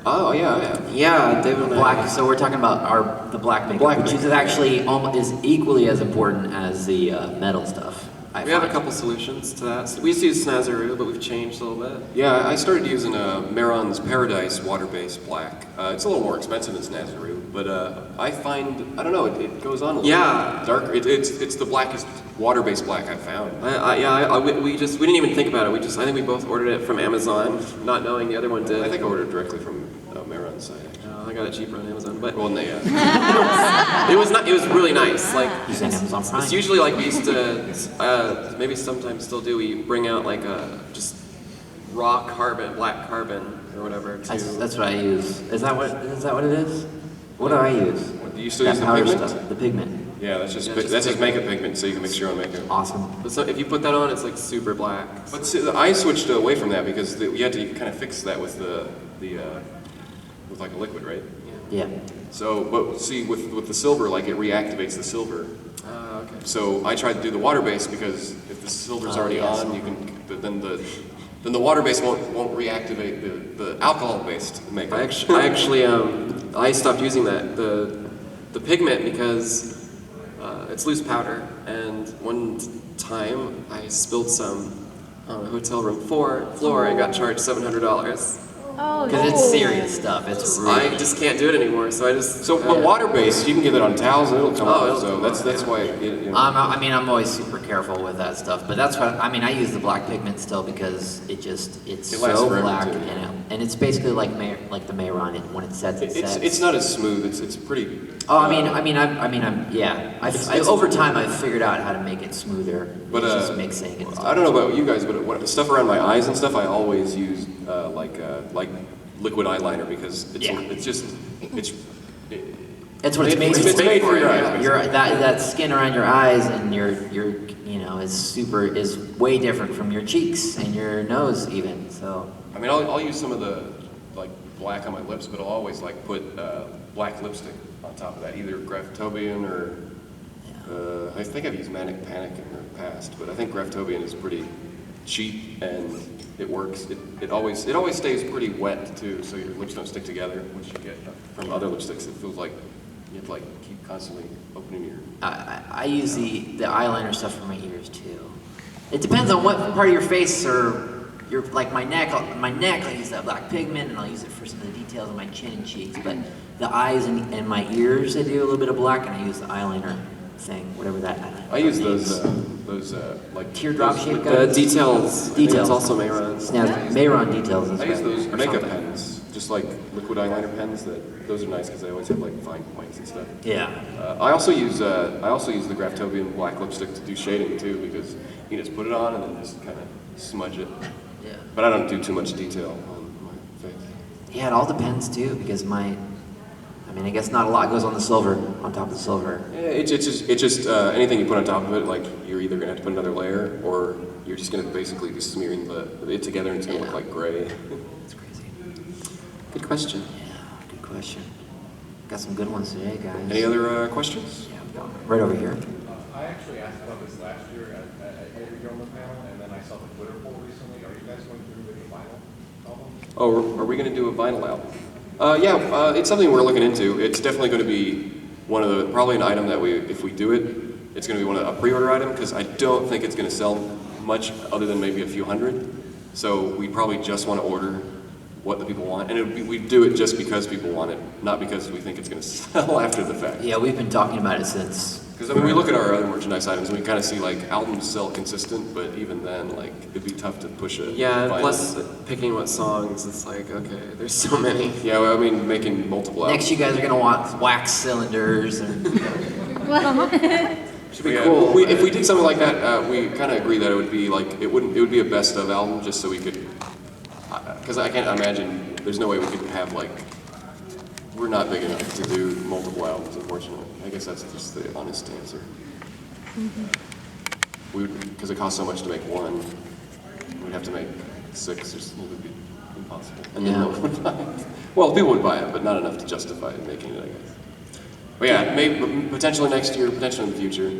Oh yeah. Yeah, they were black. So we're talking about the black makeup, which is actually almost is equally as important as the metal stuff. We have a couple solutions to that. So we used to use Snazaroo, but we've changed a little bit. Yeah, I started using Maron's Paradise water-based black. It's a little more expensive than Snazaroo, but I find, I don't know, it goes on a little darker. It's the blackest water-based black I've found. We didn't even think about it. I think we both ordered it from Amazon, not knowing the other one did. I think I ordered directly from Maron's site. I got it cheaper on Amazon, but well, yeah. it was really nice. Like using Amazon Prime. It's usually like we used to, maybe sometimes still do. We bring out like a just raw carbon, black carbon or whatever. That's what I use. Is that what it is? What do I use? Do you still use the pigment? Stuff, the pigment. Yeah, that's just makeup pigment, so you can mix your own makeup. Awesome. But so if you put that on, it's like super black. But see, I switched away from that because you had to kind of fix that with with like a liquid, right? Yeah. So, but see, with the silver, like it reactivates the silver. Okay. So I tried to do the water base because if the silver's already on, you can. But then the water base won't reactivate the alcohol based makeup. I stopped using the pigment because it's loose powder, and one time I spilled some on a hotel room floor and got charged $700. Oh, because it's serious stuff. It's really. I just can't do it anymore, so I just. But water based, you can get it on towels and it'll come off. So that's why. I'm always super careful with that stuff, but that's what I use the black pigment still because it's so black and it's basically like the Mayron when it sets. It's not as smooth. It's pretty. Oh, over time I've figured out how to make it smoother. But it's just mixing. And stuff. I don't know about you guys, but stuff around my eyes and stuff, I always use like liquid eyeliner because it's what it's made for. It's made for your eyes. That skin around your eyes and your is way different from your cheeks and your nose even. So I mean, I'll use some of the like black on my lips, but I'll always like put black lipstick on top of that, either Graftobian or I think I've used Manic Panic in the past, but I think Graftobian is pretty cheap and it works. It always stays pretty wet too, so your lips don't stick together, which you get from other lipsticks. It feels like you have to like keep constantly opening your. I use the eyeliner stuff for my ears too. It depends on what part of your face or your like my neck. I use that black pigment, and I'll use it for some of the details on my chin and cheeks. But the eyes and my ears, I do a little bit of black, and I use the eyeliner thing, whatever that. I use those like teardrop shape guys. Details. It's also Mayron's. Mayron details. I use those makeup pens, just like liquid eyeliner pens. Those are nice because they always have like fine points and stuff. Yeah. I also use the Graftobian black lipstick to do shading too because you just put it on and then just kind of smudge it. Yeah. But I don't do too much detail on my face. Yeah, it all depends too because I guess not a lot goes on the silver, on top of the silver. Yeah, it's just anything you put on top of it, like you're either gonna have to put another layer, or you're just gonna basically be smearing it together and it's gonna look like gray. That's crazy. Good question. Yeah, good question. Got some good ones today, guys. Any other questions? Yeah, right over here. I actually asked about this last year at your Youmacon panel, and then I saw the Twitter poll recently. Are you guys going through with the vinyl album? Oh, are we gonna do a vinyl album? It's something we're looking into. It's definitely going to be probably an item that if we do it, it's going to be a pre-order item because I don't think it's going to sell much other than maybe a few hundred. So we probably just want to order what the people want, and we do it just because people want it, not because we think it's going to sell after the fact. Yeah, we've been talking about it since. Because we look at our other merchandise items and we kind of see like albums sell consistent, but even then, like it'd be tough to push it. Yeah, plus picking what songs, it's like okay, there's so many. Yeah, well, I mean making multiple albums. Next, you guys are gonna want wax cylinders and. Should be cool. If we did something like that, we kind of agree that it would be like it would be a best of album just so we could. Because I can't imagine there's no way we could have like. We're not big enough to do multiple albums, unfortunately. I guess that's just the honest answer. Because it costs so much to make one, we'd have to make 6 or something. It would be impossible. And then no one would buy it. Well, people would buy it, but not enough to justify making it, I guess. But yeah, maybe potentially next year, potentially in the future,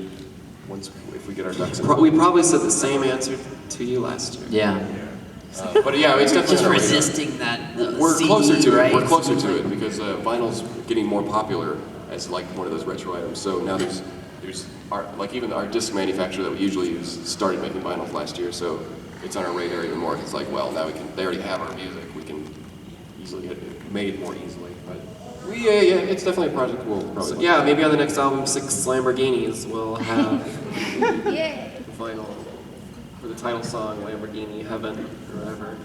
if we get our ducks in. We probably said the same answer to you last year. Yeah. But yeah, it's definitely Just on our radar. resisting that. We're CD, closer to right? it. We're closer to it because vinyl's getting more popular as like one of those retro items. So now there's even our disc manufacturer that we usually use started making vinyls last year. So it's on our radar even more. It's like, well, now they already have our music. We can easily get it made more easily. But yeah, it's definitely a project we'll probably. So, yeah, maybe on the next album, 6 Lamborghinis will have Yeah. vinyl for the title song, Lamborghini Heaven, or whatever.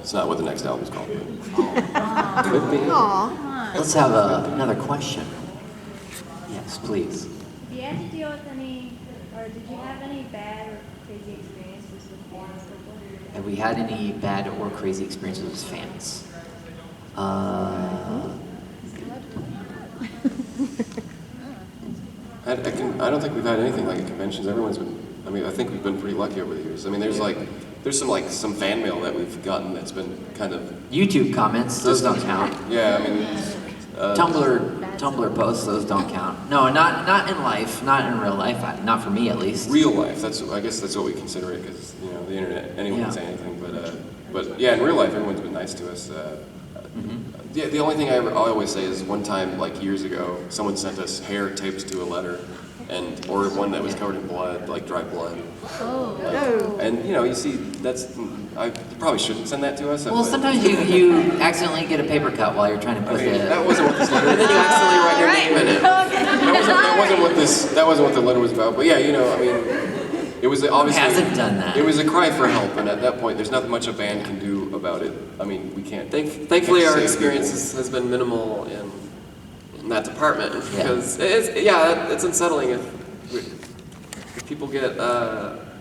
It's not what the next album's called. But. Could be. Let's have another question. Yes, please. Have you had to deal with any, or did you have any bad or crazy experiences with fans before? Have we had any bad or crazy experiences with fans? I don't think we've had anything like at conventions. Everyone's been. I mean, I think we've been pretty lucky over the years. I mean, there's some fan mail that we've gotten that's been kind of. YouTube comments, those don't count. Yeah, I mean. Tumblr posts, those don't count. No, not in life, not in real life, not for me at least. Real life. I guess that's what we consider it because the internet, anyone can say anything. But yeah, in real life, everyone's been nice to us. The only thing I always say is one time, like years ago, someone sent us hair taped to a letter, or one that was covered in blood, like dry blood. Oh. And you see, you probably shouldn't send that to us. Well, sometimes you accidentally get a paper cut while you're trying to put that wasn't what this letter. And then you accidentally write your name in it. That wasn't what the letter was about. But yeah, I mean, it was obviously. Who hasn't done that? It was a cry for help, and at that point, there's not much a band can do about it. I mean, we can't. Thankfully, can't our save experience people. has been minimal in that department Yeah. because it's unsettling if people get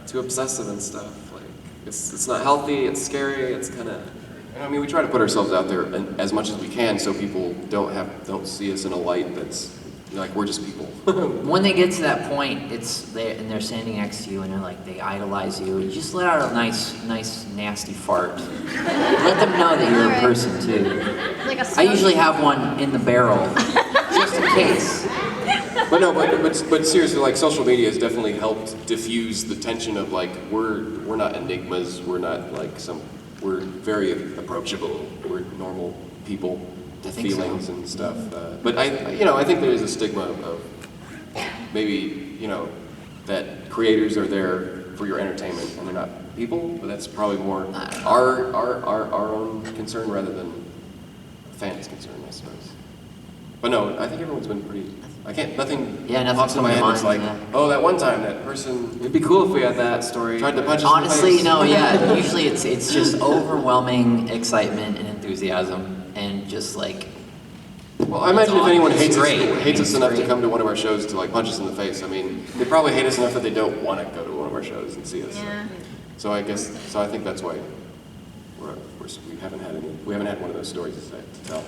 too obsessive and stuff. Like it's not healthy. It's scary. It's kind of. And I mean, we try to put ourselves out there as much as we can, so people don't see us in a light that's like we're just people. When they get to that point, and they're standing next to you and they idolize you. You just let out a nice nasty fart. Let them know that you're a person too. Like a I usually have one in the barrel, just in case. But no, but seriously, like social media has definitely helped diffuse the tension of like we're not enigmas. We're not like we're very approachable. We're normal people. I think Feelings so. and stuff. But I think there is a stigma of maybe, that creators are there for your entertainment and they're not people, but that's probably more our own concern rather than fans' concern, I suppose. But no, I think everyone's been pretty, nothing nothing pops in my head comes that's to like, mind, oh, that one time that person It'd be cool if we had that story. tried to punch us Honestly, in the face. usually it's just overwhelming excitement and enthusiasm and just like. Well, I imagine if anyone It's hates great. hates us It's enough to great. come to one of our shows to like punch us in the face, I mean, they probably hate us enough that they don't want to go to one of our shows and see us. Yeah. So I think that's why we haven't had one of those stories to tell.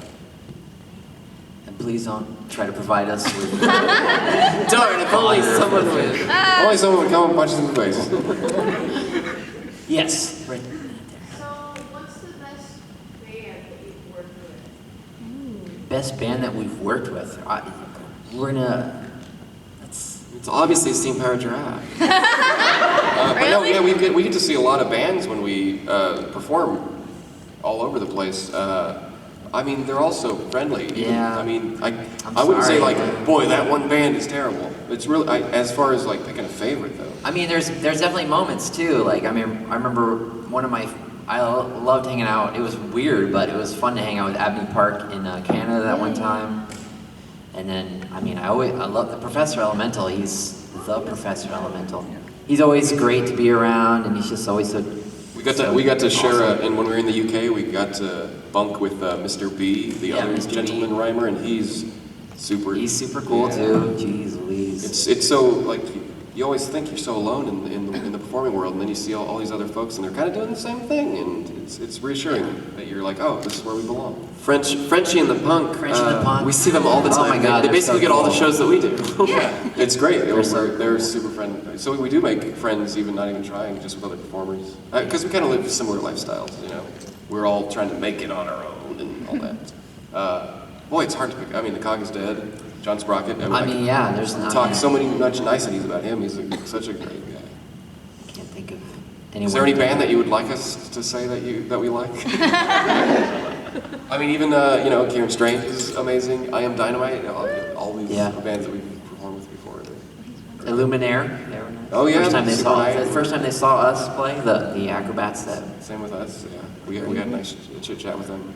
And please don't try to provide us with. Darn, if only someone would. Only someone would come and punch us in the face. Yes, right. So, what's the best band that you've worked with? Best band that we've worked with. We're gonna. It's obviously Steam Powered Giraffe. But no, yeah, we get to see a lot of bands when we perform all over the place. I mean, they're all so friendly. Yeah. I mean, I I'm wouldn't say sorry. like, boy, that one band is terrible. It's really, as far as like picking a favorite though. I mean, there's definitely moments too. Like I remember I loved hanging out. It was weird, but it was fun to hang out with Abney Park in Canada that one time. And then I love the Professor Elemental. He's the Professor Elemental. He's always great to be around, and he's just always so. We got to share, awesome. and when we were in the UK, we got to bunk with Mr. B, the other Mr. B. gentleman rhymer, and he's super. He's super cool yeah. too. Jeez Louise. It's so like you always think you're so alone in the performing world, and then you see all these other folks, and they're kind of doing the same thing, and it's reassuring that you're like, oh, this is where we belong. Frenchie and the Punk. Frenchie and the Punk. We see them all the Oh time. my God, they they're basically so get all the cool. shows that we do. It's great. so They're super friendly. So we do make friends, even not even trying, just with other performers, because we kind of live similar lifestyles. We're all trying to make it on our own and all that. Boy, it's hard to pick. I mean, the Cog is dead. John Sprocket. I mean, yeah. There's not. Talk so many much niceties about him. He's such a great guy. I can't think of Is there any band that you would like us to say that we like? I mean, even Kieran Strange is amazing. I Am Dynamite. All these bands that we've performed with before. Illuminaire. They were nice. Oh, yeah, First time they super saw nice. the first time they saw us play the acrobats. That Same with us. Yeah, we had a nice chit chat with them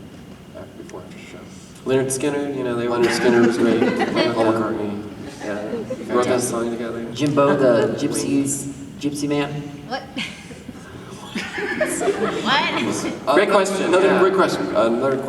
before after the show. Leonard Skinner, they were Leonard Skinner was great. Paul Yeah. McCartney. yeah, wrote that song together. Jimbo, the gypsy man. What? What? Great question. Another yeah. great question. Another question.